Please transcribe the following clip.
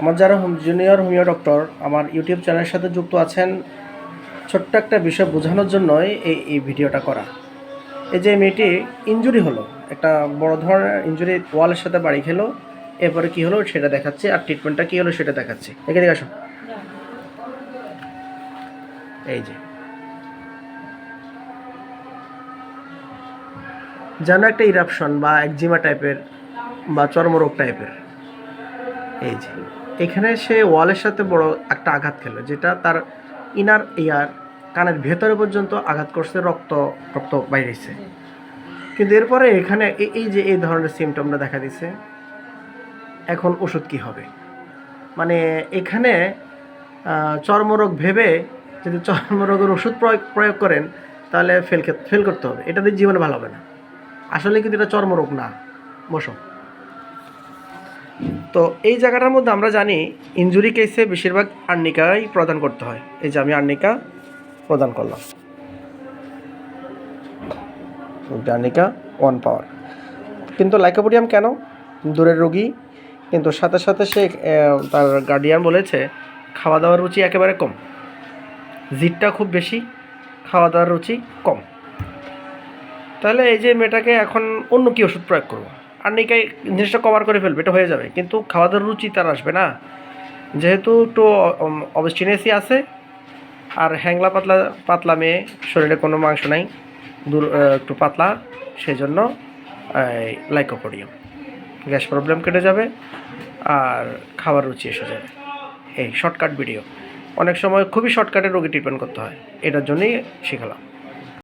আমার যারা junior homeo doctor আমার ইউটিউব চ্যানেলের সাথে যুক্ত আছেন, ছোট্ট একটা বিষয় বোঝানোর জন্যই এই ভিডিওটা করা। এই যে মেয়েটি ইনজুরি হলো, একটা বড় ধরনের ইনজুরি, ওয়ালের সাথে বাড়ি খেলো, এরপরে কী হলো সেটা দেখাচ্ছে, আর ট্রিটমেন্টটা কী হলো সেটা দেখাচ্ছে। এখানে আসো। এই যে যেন একটা ইরাপশন বা একজিমা টাইপের বা চর্মরোগ টাইপের। এই যে এখানে সে ওয়ালের সাথে বড় একটা আঘাত খেলো, যেটা তার ইনার ইয়ার কানের ভেতরে পর্যন্ত আঘাত করছে, রক্ত রক্ত বাইরেছে। কিন্তু এরপরে এখানে এই যে এই ধরনের সিমটমটা দেখা দিছে। এখন ওষুধ কি হবে? মানে এখানে চর্মরোগ ভেবে যদি চর্মরোগের ওষুধ প্রয়োগ করেন তাহলে ফেল করতে হবে, এটা দিয়ে জীবনে ভালো হবে না। আসলে কিন্তু এটা চর্মরোগ না। বসো। তো এই জায়গাটার মধ্যে আমরা জানি ইনজুরি কেসে বেশিরভাগ আর্নিকাই প্রদান করতে হয়। এই যে আমি আর্নিকা প্রদান করলাম, আর্নিকা 1 পাওয়ার। কিন্তু লাইকোপোডিয়াম কেন? দূরের রোগী, কিন্তু সাথে সাথে সে তার গার্ডিয়ান বলেছে খাওয়া দাওয়ার রুচি একেবারে কম, জিদটা খুব বেশি, খাওয়া দাওয়ার রুচি কম। তাহলে এই যে মেয়েটাকে এখন অন্য কি ওষুধ প্রয়োগ করবো? আর্নিকাই জিনিসটা কভার করে ফেলবে, এটা হয়ে যাবে, কিন্তু খাওয়া দাওয়ার রুচি তার আসবে না। যেহেতু একটু অবস্টিনেসি আছে, আর হ্যাংলা পাতলা পাতলা মেয়ে, শরীরে কোনো মাংস নাই, একটু পাতলা, সেই জন্য লাইকোপোডিয়াম, গ্যাস প্রবলেম কেটে যাবে আর খাবার রুচি এসে যাবে। এই শর্টকাট ভিডিও, অনেক সময় খুবই শর্টকাটে রোগী ট্রিটমেন্ট করতে হয়, এটার জন্যই শেখালাম।